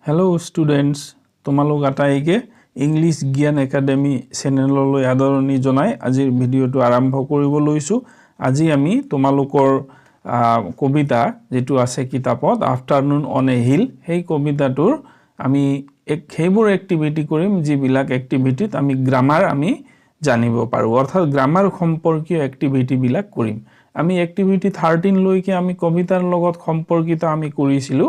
Hello students, তোমালোক আটাইকে English জ্ঞান একাডেমি চেনেললৈ আদৰণি জনাই আজিৰ ভিডিঅটো আৰম্ভ কৰিব লৈছো। আজি আমি তোমালোকৰ কবিতা যেটো আছে কিতাপত আফটাৰনুন অন এ হিল সেই কবিতাটোৰ আমি সেইবোৰ এক্টিভিটি কৰিম যিবিলাক এক্টিভিটিত আমি গ্ৰামাৰ আমি জানিব পাৰো অৰ্থাৎ গ্ৰামাৰ সম্পৰ্কীয় এক্টিভিটি বিলাক কৰিম। আমি এক্টিভিটি 13 লৈকে আমি কবিতাৰ লগত সম্পৰ্কিত আমি কৰিছিলো।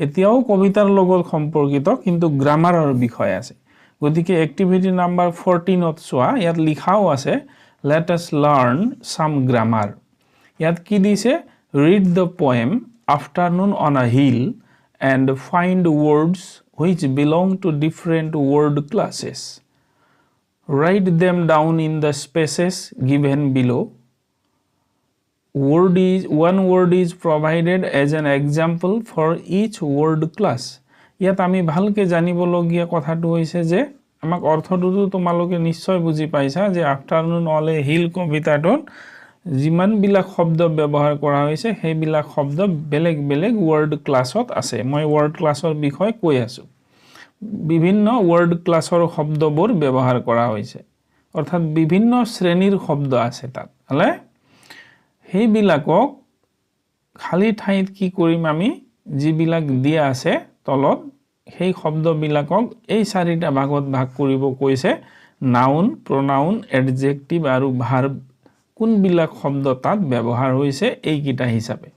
এতিয়াও কবিতাৰ লগত সম্পৰ্কিত কিন্তু গ্ৰামাৰৰ বিষয় আছে। গতিকে এক্টিভিটি নাম্বাৰ 14 ত চোৱা ইয়াত লিখাও আছে let us learn some grammar। ইয়াত কি দিছে read the poem afternoon on a hill and find words which belong to different word classes. Write them down in the spaces given below. One word is provided as an example for each word class. ইয়াত আমি ভালকে জানিবলগীয়া কথাটো হৈছে যে আমাক অৰ্থটো তোমালোকে নিশ্চয় বুজি পাইছা যে আফটাৰনুন অন এ হিল কবিতাটোত যিমান বিলাক শব্দ ব্যৱহাৰ কৰা হৈছে সেই বিলাক শব্দ বেলেগ বেলেগ ওয়াৰ্ড ক্লাছত আছে। মই ওয়াৰ্ড ক্লাছৰ বিষয় কৈ আছো। বিভিন্ন ওয়াৰ্ড ক্লাছৰ শব্দবোৰ ব্যৱহাৰ কৰা হৈছে অৰ্থাৎ বিভিন্ন শ্ৰেণীৰ শব্দ আছে তাত। হলে সেই বিলাকক খালি ঠাইত কি কৰিম আমি যিবিলাক দিয়া আছে তলত সেই শব্দ বিলাকক এই চাৰিটা ভাগত ভাগ কৰিব কৈছে নাউন, প্ৰনাউন, এডজেক্টিভ আৰু ভাৰ্ব কোন বিলাক শব্দ তাত ব্যৱহাৰ হৈছে এই কিটা হিচাপে।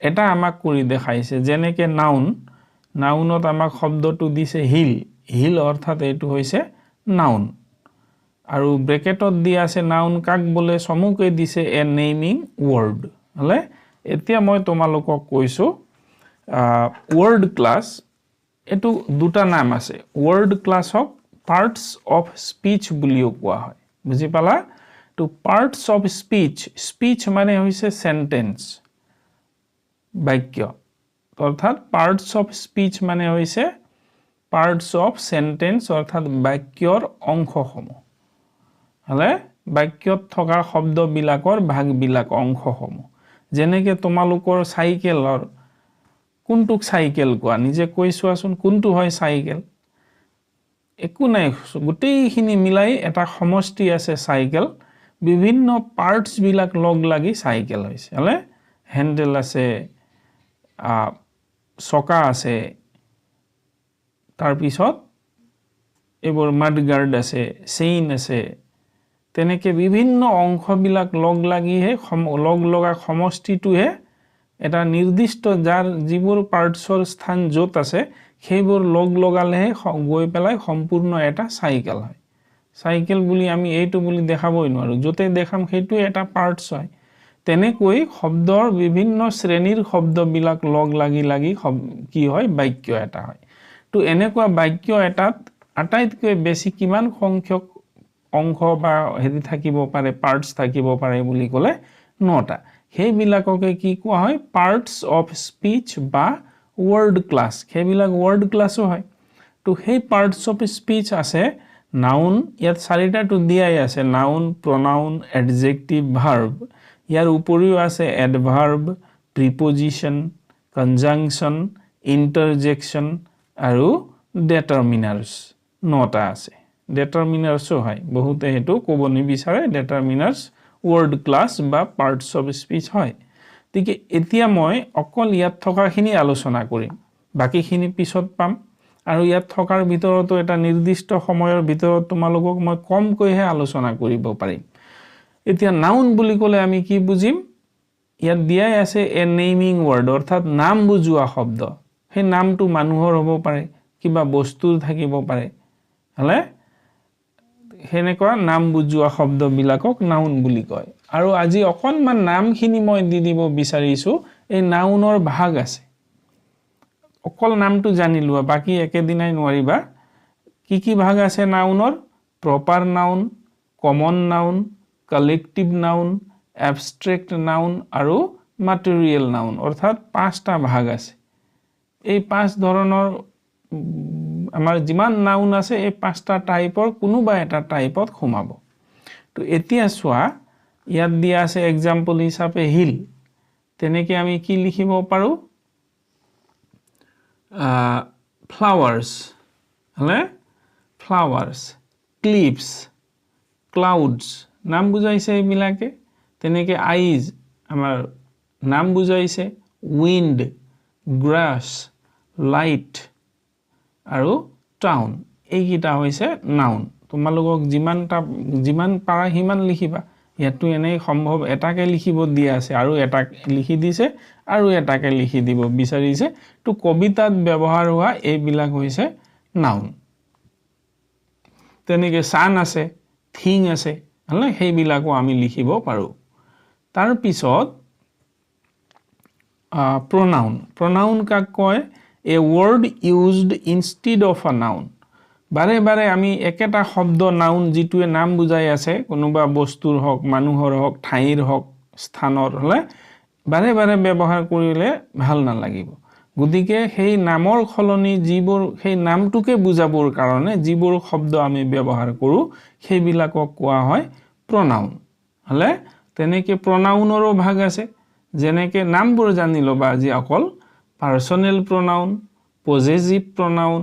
এটা আমাক কৰি দেখাইছে যেনেকে নাউনত আমাক শব্দটো দিছে হিল। হিল অৰ্থাৎ এইটো হৈছে নাউন আৰু ব্ৰেকেটত দিয়া আছে নাউন কাক বলে সমুকে দিছে এ নেমিং ওয়ার্ড। হলে এতিয়া মই তোমালোকক কৈছো ওয়ার্ড ক্লাস এটো দুটা নাম আছে। ওয়ার্ড ক্লাছক পার্টস অফ স্পিচ বুলিও কোৱা হয়। বুজি পালা? তো পার্টস অফ স্পিচ মানে হৈছে সেন্টেন্স বাক্য অর্থাৎ পার্টস অফ স্পিচ মানে হৈছে পার্টস অফ সেন্টেন্স অর্থাৎ বাক্যৰ অংশসমূহ। হলে বাক্যত থকা শব্দ বিলাকৰ ভাগ বিলাক অংশসমূহ যেনেকে তোমালোকৰ সাইকেলৰ কোনটোক সাইকেল কোৱা নিজে কৈ চোৱাচোন কোনটো হয় সাইকেল। একো নাই গোটেইখিনি মিলাই এটা সমষ্টি আছে সাইকেল। বিভিন্ন পার্টস বিলাক লগ লাগি সাইকেল হৈছে। হলে হ্যান্ডেল আছে, চকা আছে, তাৰ পিছত এবোৰ মাডগাৰ্ড আছে, চেইন আছে, তেনেকে বিভিন্ন অংশ বিলাক লগ লাগিহে লগ লগা সমষ্টিটোহে এটা নিৰ্দিষ্ট যাৰ যিবোৰ পাৰ্টছৰ স্থান য'ত আছে সেইবোৰ লগ লগালেহে গৈ পেলাই সম্পূৰ্ণ এটা সাইকেল হয়। সাইকেল বুলি আমি এইটো বুলি দেখাবই নোৱাৰো, য'তে দেখাম সেইটো এটা পাৰ্টছ হয়। তেনেকৈ শব্দৰ বিভিন্ন শ্ৰেণীৰ শব্দ বিলাক লগ লাগি কি হয় বাক্য এটা হয়। তো এনেকুৱা বাক্য এটাত আটাইতকৈ বেছি কিমান সংখ্যক অংশ বা হেৰি থাকিব পাৰে পাৰ্টস থাকিব পাৰে বুলি ক'লে 9টা। সেই বিলাককে কি কোৱা হয় পার্টস অফ স্পিচ বা ওয়ার্ড ক্লাস। সেইবিলাক ওয়ার্ড ক্লাসও হয়। তো সেই পার্টস অফ স্পিচ আছে নাউন, ইয়াত চাৰিটাটো দিয়াই আছে নাউন, প্ৰনাউন, এডজেক্টিভ, ভাৰ্ব। ইয়াৰ উপৰিও আছে এডভাৰ্ব, প্ৰিপজিশন, কনজাংশন, ইন্টাৰজেকশন আৰু ডেটাৰমিনাৰ্স। 9টা আছে। ডেটাৰমিনাৰ্সও হয়, বহুতে হেতু ক'ব নিবিচাৰে ডেটারমিনার্স ওয়ার্ড ক্লাস বা পার্টস অফ স্পিচ হয়। ঠিক এতিয়া মই অকল ইয়াত থকাখিনি আলোচনা কৰিম, বাকিখিনি পিছত পাম। আৰু ইয়াত থকাৰ ভিতৰতো এটা নিৰ্দিষ্ট সময়ৰ ভিতৰত তোমালোকক মই কমকৈহে আলোচনা কৰিব পাৰিম। এতিয়া নাউন বুলি ক'লে আমি কি বুজিম ইয়াত দিয়াই আছে এ নেমিং ওয়ার্ড অৰ্থাৎ নাম বুজোৱা শব্দ। সেই নামটো মানুহৰ হ'ব পাৰে, কিবা বস্তুৰ থাকিব পাৰে। হলে হেনেকুৱা নাম বুজোৱা শব্দ বিলাকক নাউন বুলি কয়। আৰু আজি অকনমান নামখিনি মই দি দিব বিচাৰিছো। এই নাউনৰ ভাগ আছে, অকল নামটো জানি লোৱা, বাকি একেদিনাই নোৱাৰিবা। কি ভাগ আছে নাউনৰ? Proper noun, common noun, collective noun, abstract noun আৰু ম্যাটেৰিয়েল নাউন অৰ্থাৎ 5টা ভাগ আছে। এই 5 ধৰণৰ আমাৰ যিমান নাউন আছে এই 5টা টাইপৰ কোনোবা এটা টাইপত সোমাব। তো এতিয়া চোৱা ইয়াত দিয়া আছে এক্সাম্পল হিচাপে হিল। তেনেকে আমি কি লিখিব পাৰো flowers হলে flowers cliffs clouds নাম বুজাইছে এইবিলাকে তেনেকে eyes আমাৰ নাম বুজাইছে wind grass light আৰু town এইকিটা হৈছে noun তোমালোকক যিমান পাৰা হিমান লিখিবা ইয়াতো এনে সম্ভৱ এটাকে লিখিব দিয়া আছে আৰু এটা লিখি দিছে আৰু এটাকে লিখি দিব বিচাৰিছে তো কবিতাত ব্যৱহাৰ হোৱা এইবিলাক হৈছে noun তেনেকে sun আছে thing আছে হলে সেইবিলাকো আমি লিখিব পাৰো তাৰ পিছত pronoun কাক কয় a word used instead of a noun বাৰে বাৰে আমি একেটা শব্দ নাউন যিটোৱে নাম বুজাই আছে কোনোবা বস্তুৰ হক মানুহৰ হক ঠাইৰ হক স্থানৰ হলে বাৰে বাৰে ব্যৱহাৰ কৰিলে ভাল নালাগিব গতিকে সেই নামৰ খলনি যিবোৰ সেই নামটোকে বুজাবৰ কাৰণে যিবোৰ শব্দ আমি ব্যৱহাৰ কৰো সেইবিলাকক কোৱা হয় pronoun হলে তেনেকে pronounৰো ভাগ আছে যেনেকে নামবোৰ জানি লবা আজি অকল personal pronoun possessive pronoun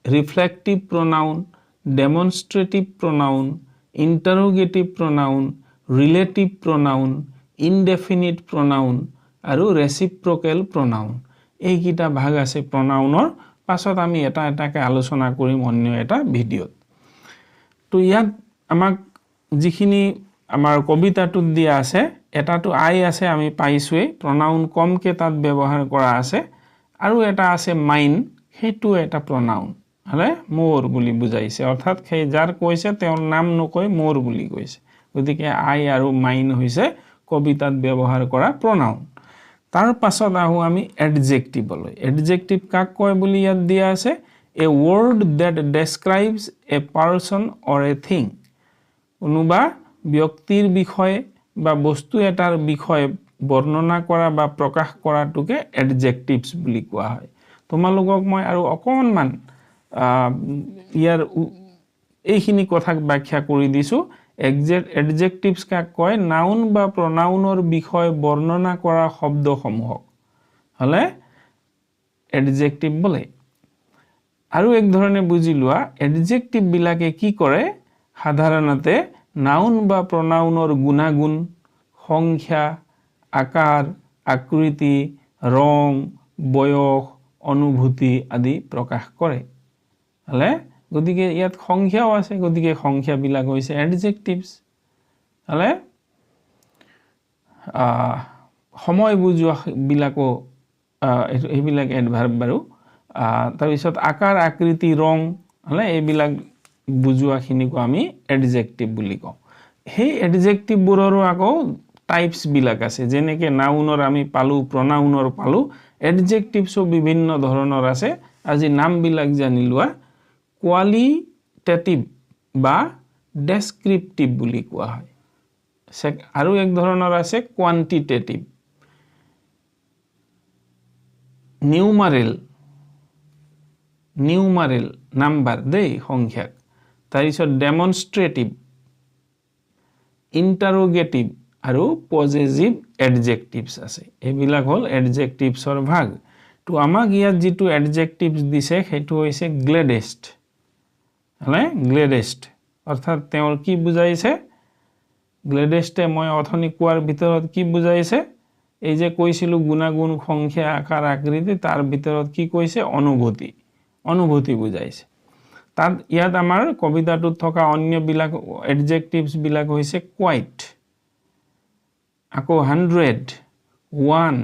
reflective pronoun demonstrative pronoun interrogative pronoun relative pronoun indefinite pronoun আৰু reciprocal pronoun এইকিটা ভাগ আছে pronounৰ পাছত আমি এটা এটাকে আলোচনা কৰিম অন্য এটা ভিডিওত তো ইয়াত আমাক যিখিনি আমাৰ কবিতাটোত দিয়া আছে এটাটো I আছে আমি পাইছোৱে pronoun কমকে তাত ব্যৱহাৰ কৰা আছে আৰু এটা আছে mine হেতু এটা pronoun হলে মোৰ বুলি বুজাইছে অৰ্থাৎ সেই যাৰ কৈছে তেওঁৰ নাম নকৈ মোৰ বুলি কৈছে গতিকে I আৰু mine হৈছে কবিতাত ব্যৱহাৰ কৰা pronoun তাৰ পাছত আহো আমি adjective লৈ adjective কাক কয় বুলি ইয়াত দিয়া আছে a word that describes a person or a thing কোনোবা ব্যক্তিৰ বিষয়ে বা বস্তু এটাৰ বিষয়ে বৰ্ণনা কৰা বা প্ৰকাশ কৰাটোকে adjectives বুলি কোৱা হয় তোমালোকক মই আৰু অকনমান ইয়াৰ এইখিনি কথা ব্যাখ্যা কৰি দিছো adjectives কাক কয় noun বা pronounৰ বিষয়ে বৰ্ণনা কৰা শব্দসমূহক হলে adjective বলে আৰু এক ধৰণে বুজি লোৱা adjective বিলাকে কি কৰে সাধাৰণতে noun বা pronounৰ গুণাগুণ সংখ্যা আকাৰ আকৃতি ৰং বয়স অনুভূতি আদি প্ৰকাশ কৰে হলে গতিকে ইয়াত সংখ্যাও আছে গতিকে সংখ্যা বিলাক হৈছে adjectives হলে সময় বুজোৱা বিলাকো এইবিলাক adverb বাৰু তাৰ পিছত আকাৰ আকৃতি ৰং হলে এইবিলাক বুজোৱাখিনিকো আমি adjective বুলি কওঁ সেই adjective বোৰৰো আকৌ টাইপস বিলাক আছে যেনেকে নাউনৰ আমি পালো pronounৰ পালো adjectives বিভিন্ন ধৰণৰ আছে আজি নাম বিলাক জানি লোৱা qualitative বা descriptive বুলি কোৱা হয় আৰু এক ধৰণৰ আছে quantitative numeral নাম্বাৰ দেই সংখ্যা তাৰপিছত demonstrative interrogative আৰু possessive adjectives আছে এইবিলাক হল adjectivesৰ ভাগ তো আমাক ইয়াত যেটো adjectives দিছে হেতু হৈছে gladdest হলে gladdest অৰ্থাৎ তেওঁৰ কি বুজাইছে gladdest মই অথনি কোৱাৰ ভিতৰত কি বুজাইছে এই যে কৈছিলো গুণাগুণ সংখ্যা আকাৰ আকৃতি তাৰ ভিতৰত কি কৈছে অনুভূতি বুজাইছে তাত ইয়াত আমাৰ কবিতাটোত থকা অন্য বিলাক adjectives বিলাক হৈছে quite আকৌ 100 1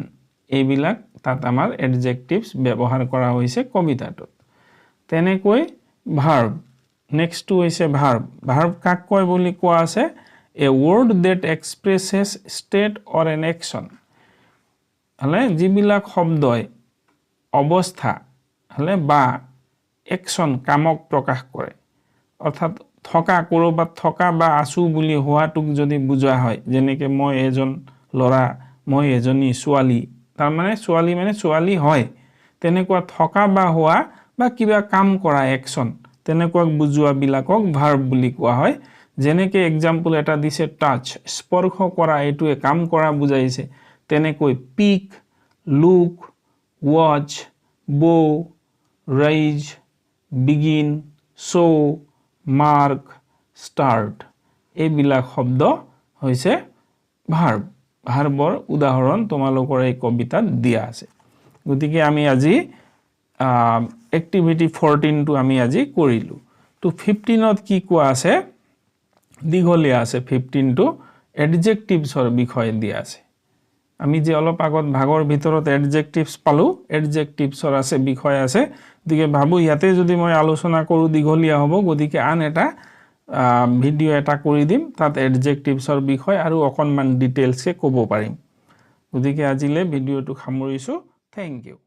এইবিলাক তাত আমাৰ adjectives ব্যৱহাৰ কৰা হৈছে কবিতাটোত তেনেকৈ verb next to হৈছে verb কাক কয় বুলি কোৱা আছে a word that expresses state or an action হলে যিবিলাক শব্দই অৱস্থা হলে বা action কামক প্ৰকাশ কৰে অৰ্থাৎ থকা কৰবাত থকা বা আছু বুলি হোৱাটোক যদি বুজোৱা হয় যেনেকে মই এজন লৰা মই এজনী ছোৱালী তাৰ মানে ছোৱালী হয় তেনেকুৱা থকা বা হোৱা বা কিবা কাম কৰা action তেনেকুৱা বুজোৱা বিলাকক verb বুলি কোৱা হয় যেনেকে एग्जांपल এটা দিছে টাচ স্পৰ্শ কৰা এটোৱে কাম কৰা বুজাইছে তেনেকৈ পিক লুক ওয়াচ বো ৰাইজ, বিগিন, শ্ব', মাৰ্ক, ষ্টাৰ্ট এইবিলাক শব্দ হৈছে ভাৰ্ব। ভাৰ্বৰ উদাহৰণ তোমালোকৰ এই কবিতাত দিয়া আছে। গতিকে আমি আজি এক্টিভিটি 14টো আমি আজি কৰিলোঁ। তো 15ত কি কোৱা আছে? দীঘলীয়া আছে 15টো, এডজেক্টিভছৰ বিষয়ে দিয়া আছে। আমি যে অলপ আগত ভাগৰ ভিতৰত এডজেক্টিভছ পালোঁ, এডজেক্টিভছৰ আছে বিষয় আছে। গতিকে ভাবোঁ ইয়াতে যদি মই আলোচনা কৰোঁ দীঘলীয়া হ'ব, গতিকে আন এটা ভিডিঅ' এটা কৰি দিম, তাত এডজেক্টিভছৰ বিষয় আৰু অকণমান ডিটেইলছে ক'ব পাৰিম। গতিকে আজিলৈ ভিডিঅ'টো সামৰিছোঁ। Thank U.